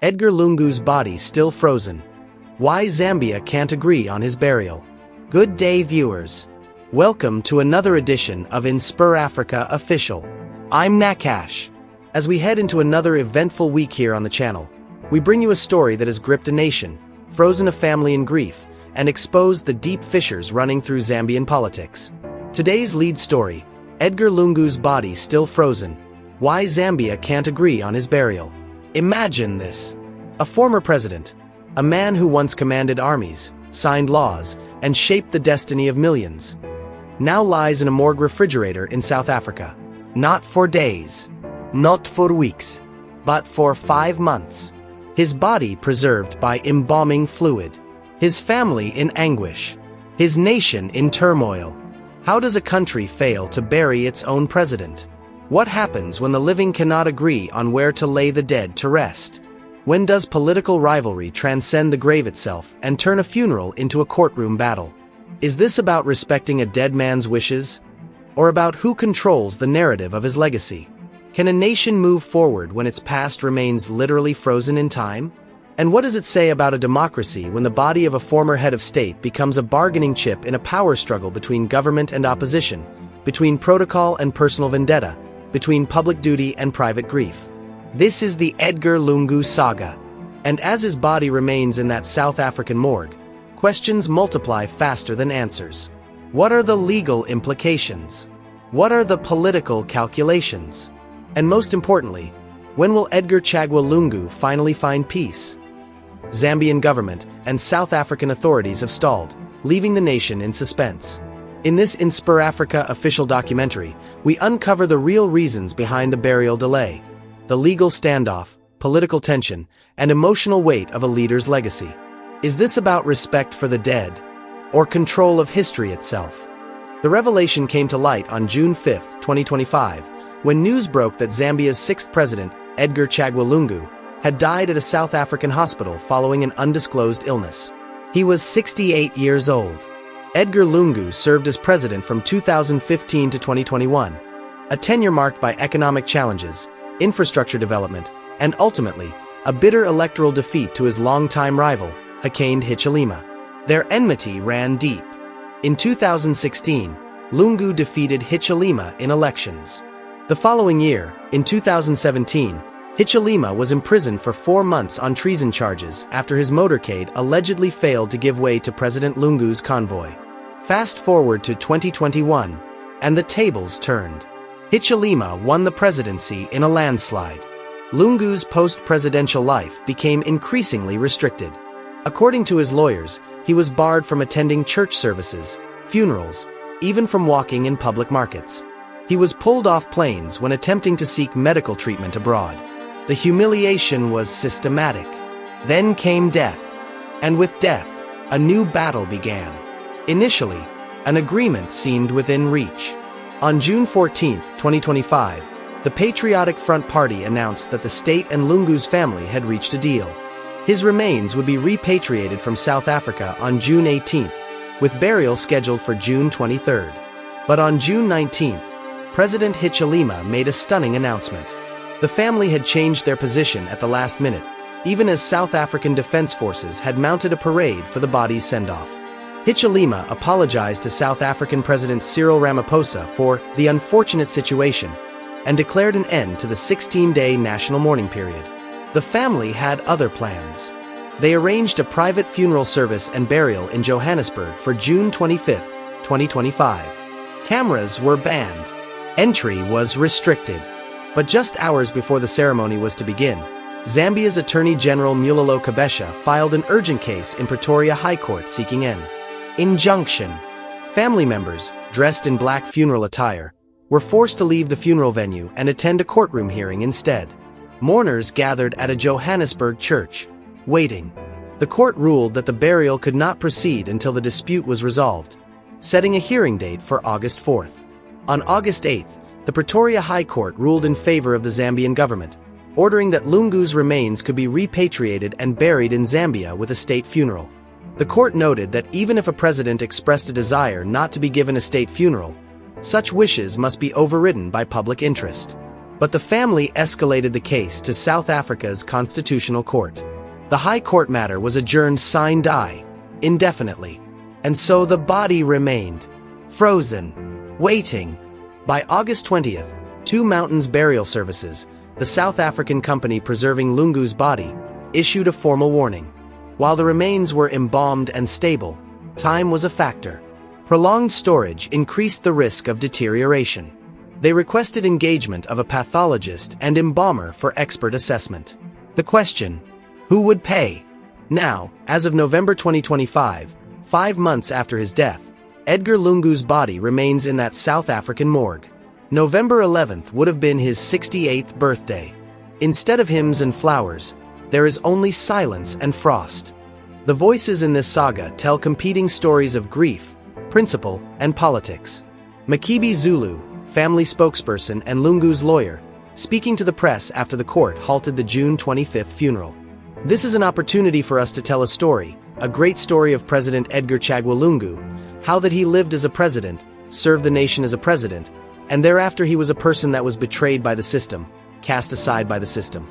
Edgar Lungu's body still frozen. Why Zambia can't agree on his burial. Good day, viewers. Welcome to another edition of InspirAfrica Official. I'm Nakash. As we head into another eventful week here on the channel, we bring you a story that has gripped a nation, frozen a family in grief, and exposed the deep fissures running through Zambian politics. Today's lead story, Edgar Lungu's body still frozen. Why Zambia can't agree on his burial. Imagine this. A former president, a man who once commanded armies, signed laws, and shaped the destiny of millions, now lies in a morgue refrigerator in South Africa. Not for days, not for weeks, but for 5 months. His body preserved by embalming fluid. His family in anguish. His nation in turmoil. How does a country fail to bury its own president? What happens when the living cannot agree on where to lay the dead to rest? When does political rivalry transcend the grave itself and turn a funeral into a courtroom battle? Is this about respecting a dead man's wishes? Or about who controls the narrative of his legacy? Can a nation move forward when its past remains literally frozen in time? And what does it say about a democracy when the body of a former head of state becomes a bargaining chip in a power struggle between government and opposition, between protocol and personal vendetta, between public duty and private grief? This is the Edgar Lungu saga. And as his body remains in that South African morgue, questions multiply faster than answers. What are the legal implications? What are the political calculations? And most importantly, when will Edgar Chagwa Lungu finally find peace? Zambian government and South African authorities have stalled, leaving the nation in suspense. In this InspirAfrica official documentary, we uncover the real reasons behind the burial delay, the legal standoff, political tension, and emotional weight of a leader's legacy. Is this about respect for the dead, or control of history itself? The revelation came to light on June 5, 2025, when news broke that Zambia's 6th president, Edgar Chagwa Lungu, had died at a South African hospital following an undisclosed illness. He was 68 years old. Edgar Lungu served as president from 2015 to 2021, a tenure marked by economic challenges, infrastructure development, and ultimately, a bitter electoral defeat to his longtime rival, Hakainde Hichilema. Their enmity ran deep. In 2016, Lungu defeated Hichilema in elections. The following year, in 2017, Hichilema was imprisoned for 4 months on treason charges after his motorcade allegedly failed to give way to President Lungu's convoy. Fast forward to 2021, and the tables turned. Hichilema won the presidency in a landslide. Lungu's post-presidential life became increasingly restricted. According to his lawyers, he was barred from attending church services, funerals, even from walking in public markets. He was pulled off planes when attempting to seek medical treatment abroad. The humiliation was systematic. Then came death. And with death, a new battle began. Initially, an agreement seemed within reach. On June 14, 2025, the Patriotic Front Party announced that the state and Lungu's family had reached a deal. His remains would be repatriated from South Africa on June 18th, with burial scheduled for June 23rd. But on June 19th, President Hichilema made a stunning announcement. The family had changed their position at the last minute, even as South African Defense Forces had mounted a parade for the body's send-off. Hichilema apologized to South African President Cyril Ramaphosa for the unfortunate situation and declared an end to the 16-day national mourning period. The family had other plans. They arranged a private funeral service and burial in Johannesburg for June 25, 2025. Cameras were banned. Entry was restricted. But just hours before the ceremony was to begin, Zambia's Attorney General Mulalo Kabesha filed an urgent case in Pretoria High Court seeking an injunction. Family members, dressed in black funeral attire, were forced to leave the funeral venue and attend a courtroom hearing instead. Mourners gathered at a Johannesburg church, waiting. The court ruled that the burial could not proceed until the dispute was resolved, setting a hearing date for August 4th. On August 8th, the Pretoria High Court ruled in favor of the Zambian government, ordering that Lungu's remains could be repatriated and buried in Zambia with a state funeral. The court noted that even if a president expressed a desire not to be given a state funeral, such wishes must be overridden by public interest. But the family escalated the case to South Africa's Constitutional Court. The High Court matter was adjourned sine die, indefinitely. And so the body remained, frozen, waiting. By August 20th, Two Mountains Burial Services, the South African company preserving Lungu's body, issued a formal warning. While the remains were embalmed and stable, time was a factor. Prolonged storage increased the risk of deterioration. They requested engagement of a pathologist and embalmer for expert assessment. The question: who would pay? Now, as of November 2025, 5 months after his death, Edgar Lungu's body remains in that South African morgue. November 11th would have been his 68th birthday. Instead of hymns and flowers, there is only silence and frost. The voices in this saga tell competing stories of grief, principle, and politics. Makibi Zulu, family spokesperson and Lungu's lawyer, speaking to the press after the court halted the June 25th funeral. This is an opportunity for us to tell a story, a great story of President Edgar Chagwa Lungu, how that he lived as a president, served the nation as a president, and thereafter he was a person that was betrayed by the system, cast aside by the system.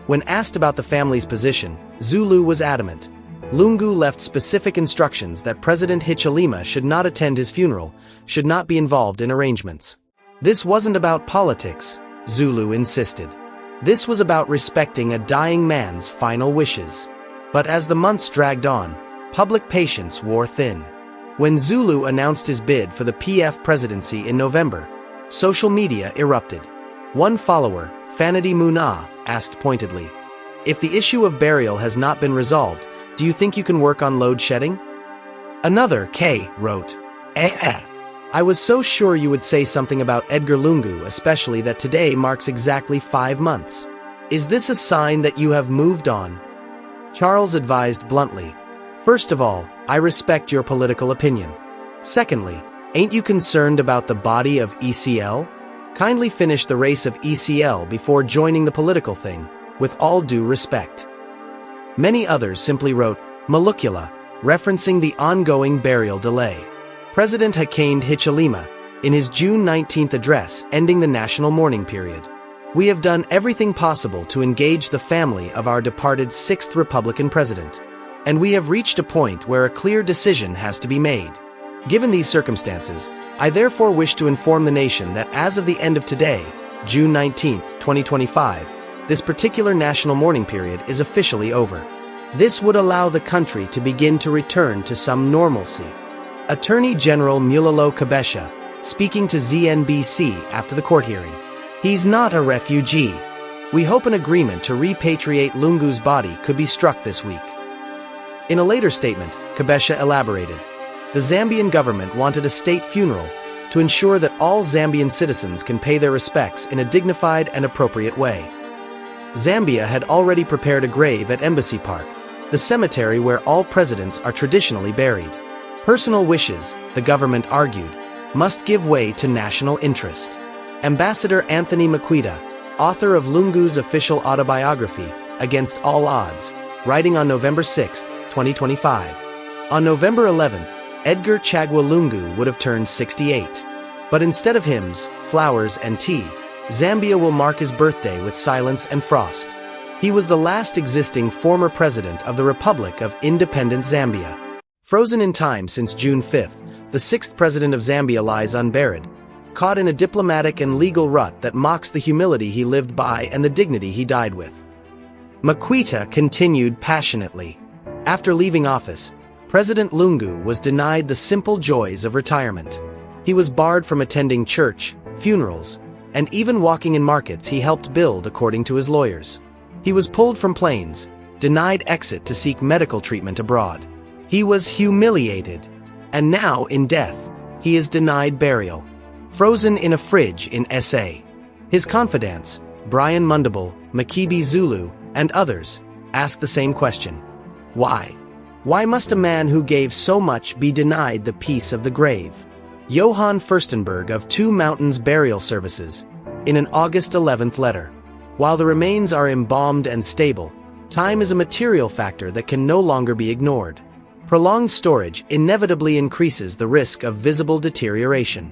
When asked about the family's position, Zulu was adamant. Lungu left specific instructions that President Hichilema should not attend his funeral, should not be involved in arrangements. This wasn't about politics, Zulu insisted. This was about respecting a dying man's final wishes. But as the months dragged on, public patience wore thin. When Zulu announced his bid for the PF presidency in November, social media erupted. One follower, Fanity Muna, asked pointedly, "If the issue of burial has not been resolved, do you think you can work on load shedding?" Another, K, wrote, I was so sure you would say something about Edgar Lungu, especially that today marks exactly 5 months. Is this a sign that you have moved on?" Charles advised bluntly, "First of all, I respect your political opinion. Secondly, ain't you concerned about the body of ECL? Kindly finish the race of ECL before joining the political thing, with all due respect." Many others simply wrote, Malucula, referencing the ongoing burial delay. President Hakainde Hichilema, in his June 19th address ending the national mourning period, "We have done everything possible to engage the family of our departed 6th Republican president. And we have reached a point where a clear decision has to be made. Given these circumstances, I therefore wish to inform the nation that as of the end of today, June 19th, 2025, this particular national mourning period is officially over. This would allow the country to begin to return to some normalcy." Attorney General Mulalo Kabesha, speaking to ZNBC after the court hearing. "He's not a refugee. We hope an agreement to repatriate Lungu's body could be struck this week." In a later statement, Kabesha elaborated, "The Zambian government wanted a state funeral to ensure that all Zambian citizens can pay their respects in a dignified and appropriate way. Zambia had already prepared a grave at Embassy Park, the cemetery where all presidents are traditionally buried. Personal wishes, the government argued, must give way to national interest." Ambassador Anthony Makwita, author of Lungu's official autobiography, Against All Odds, writing on November 6, 2025. On November 11th, Edgar Chagwa Lungu would have turned 68. But instead of hymns, flowers, and tea, Zambia will mark his birthday with silence and frost. He was the last existing former president of the Republic of Independent Zambia. Frozen in time since June 5th, the 6th president of Zambia lies unburied, caught in a diplomatic and legal rut that mocks the humility he lived by and the dignity he died with. Makwita continued passionately. After leaving office, President Lungu was denied the simple joys of retirement. He was barred from attending church, funerals, and even walking in markets he helped build according to his lawyers. He was pulled from planes, denied exit to seek medical treatment abroad. He was humiliated, and now in death, he is denied burial, frozen in a fridge in SA. His confidants, Brian Mundable, Makibi Zulu, and others, ask the same question. Why? Why must a man who gave so much be denied the peace of the grave? Johann Furstenberg of Two Mountains Burial Services, in an August 11th letter. While the remains are embalmed and stable, time is a material factor that can no longer be ignored. Prolonged storage inevitably increases the risk of visible deterioration.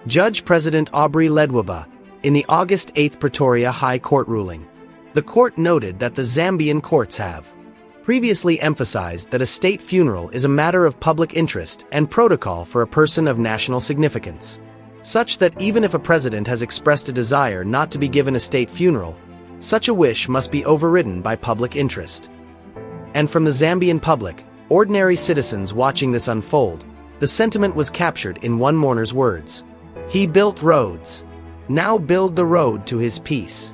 Judge President Aubrey Ledwaba, In the August 8 Pretoria High Court ruling, the court noted that the Zambian courts have previously emphasized that a state funeral is a matter of public interest and protocol for a person of national significance, such that even if a president has expressed a desire not to be given a state funeral, such a wish must be overridden by public interest. And from the Zambian public, ordinary citizens watching this unfold, the sentiment was captured in one mourner's words: "He built roads. Now build the road to his peace."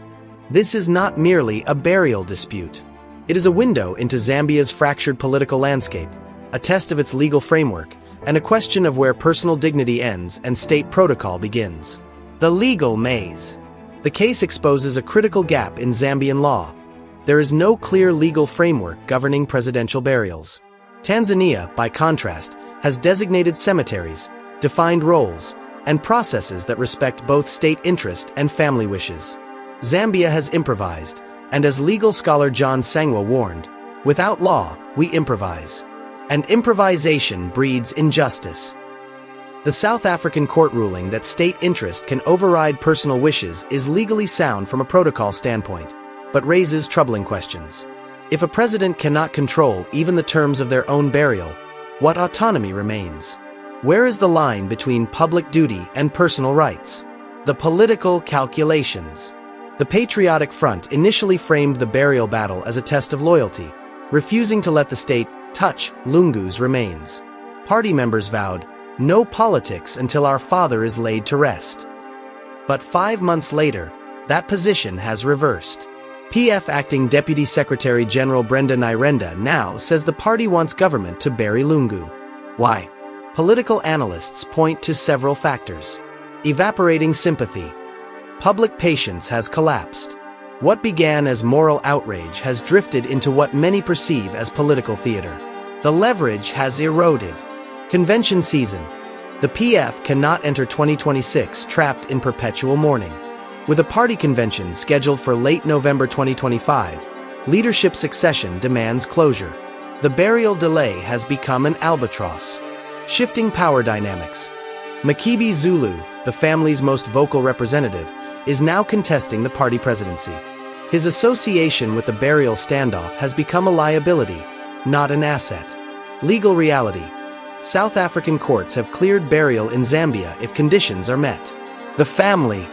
This is not merely a burial dispute. It is a window into Zambia's fractured political landscape, a test of its legal framework, and a question of where personal dignity ends and state protocol begins. The legal maze. The case exposes a critical gap in Zambian law. There is no clear legal framework governing presidential burials. Tanzania, by contrast, has designated cemeteries, defined roles, and processes that respect both state interest and family wishes. Zambia has improvised, and as legal scholar John Sangwa warned, "Without law, we improvise. And improvisation breeds injustice." The South African court ruling that state interest can override personal wishes is legally sound from a protocol standpoint, but raises troubling questions. If a president cannot control even the terms of their own burial, what autonomy remains? Where is the line between public duty and personal rights? The political calculations. The Patriotic Front initially framed the burial battle as a test of loyalty, refusing to let the state touch Lungu's remains. Party members vowed, "No politics until our father is laid to rest." But 5 months later, that position has reversed. PF Acting Deputy Secretary General Brenda Nyirenda now says the party wants government to bury Lungu. Why? Political analysts point to several factors. Evaporating sympathy. Public patience has collapsed. What began as moral outrage has drifted into what many perceive as political theater. The leverage has eroded. Convention season. The PF cannot enter 2026 trapped in perpetual mourning. With a party convention scheduled for late November 2025, leadership succession demands closure. The burial delay has become an albatross. Shifting power dynamics. Makibi Zulu, the family's most vocal representative, is now contesting the party presidency. His association with the burial standoff has become a liability, not an asset. Legal reality. South African courts have cleared burial in Zambia if conditions are met. The family.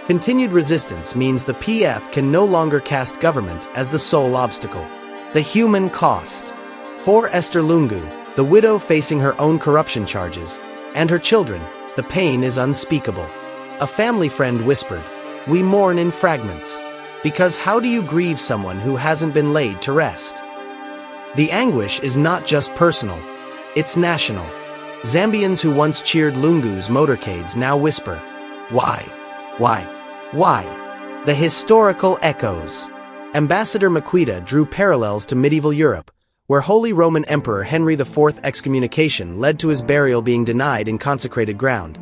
Continued resistance means the PF can no longer cast government as the sole obstacle. The human cost. For Esther Lungu, the widow facing her own corruption charges, and her children, the pain is unspeakable. A family friend whispered, "We mourn in fragments." Because how do you grieve someone who hasn't been laid to rest? The anguish is not just personal, it's national. Zambians who once cheered Lungu's motorcades now whisper, "Why? Why? Why?" The historical echoes. Ambassador Maqueda drew parallels to medieval Europe, where Holy Roman Emperor Henry IV excommunication led to his burial being denied in consecrated ground.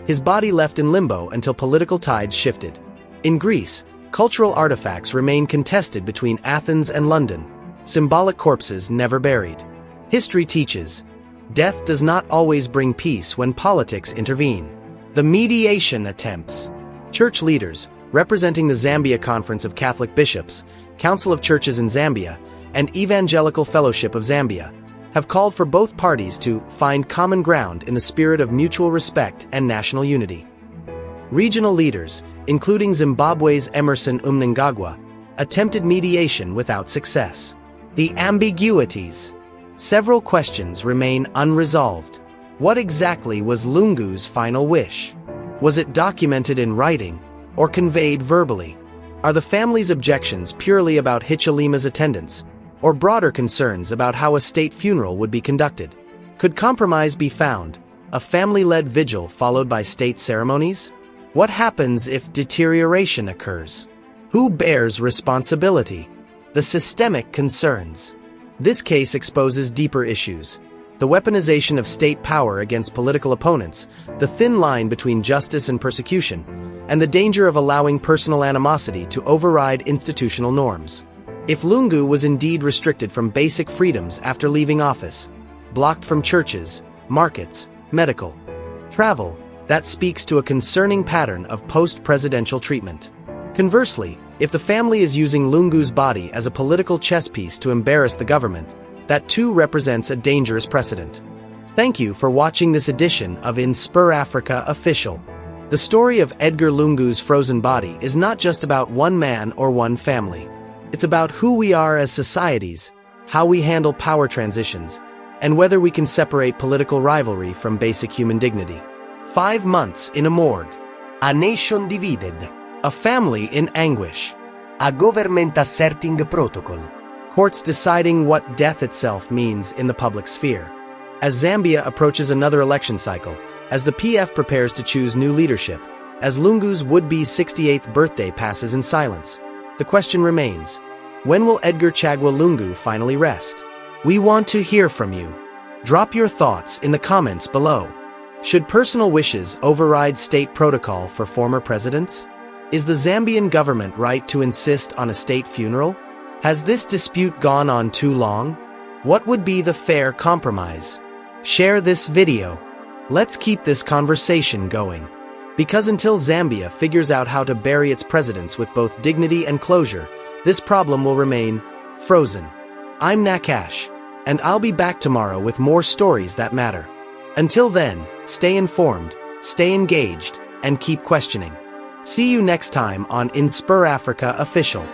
His body left in limbo until political tides shifted. In Greece, cultural artifacts remain contested between Athens and London, symbolic corpses never buried. History teaches, death does not always bring peace when politics intervene. The mediation attempts. Church leaders, representing the Zambia Conference of Catholic Bishops, Council of Churches in Zambia, and Evangelical Fellowship of Zambia, have called for both parties to find common ground in the spirit of mutual respect and national unity. Regional leaders, including Zimbabwe's Emmerson Mnangagwa, attempted mediation without success. The ambiguities. Several questions remain unresolved. What exactly was Lungu's final wish? Was it documented in writing, or conveyed verbally? Are the family's objections purely about Hichilema's attendance, or broader concerns about how a state funeral would be conducted? Could compromise be found, a family-led vigil followed by state ceremonies? What happens if deterioration occurs? Who bears responsibility? The systemic concerns. This case exposes deeper issues. The weaponization of state power against political opponents, the thin line between justice and persecution, and the danger of allowing personal animosity to override institutional norms. If Lungu was indeed restricted from basic freedoms after leaving office, blocked from churches, markets, medical, travel, That speaks to a concerning pattern of post-presidential treatment. Conversely, if the family is using Lungu's body as a political chess piece to embarrass the government, that too represents a dangerous precedent. Thank you for watching this edition of InspirAfrica Official. The story of Edgar Lungu's frozen body is not just about one man or one family. It's about who we are as societies, how we handle power transitions, and whether we can separate political rivalry from basic human dignity. 5 months in a morgue. A nation divided. A family in anguish. A government asserting protocol. Courts deciding what death itself means in the public sphere. As Zambia approaches another election cycle, as the PF prepares to choose new leadership, as Lungu's would-be 68th birthday passes in silence, the question remains, when will Edgar Chagwa Lungu finally rest? We want to hear from you. Drop your thoughts in the comments below. Should personal wishes override state protocol for former presidents? Is the Zambian government right to insist on a state funeral? Has this dispute gone on too long? What would be the fair compromise? Share this video. Let's keep this conversation going. Because until Zambia figures out how to bury its presidents with both dignity and closure, this problem will remain frozen. I'm Nakash, and I'll be back tomorrow with more stories that matter. Until then, stay informed, stay engaged, and keep questioning. See you next time on InspirAfrica Official.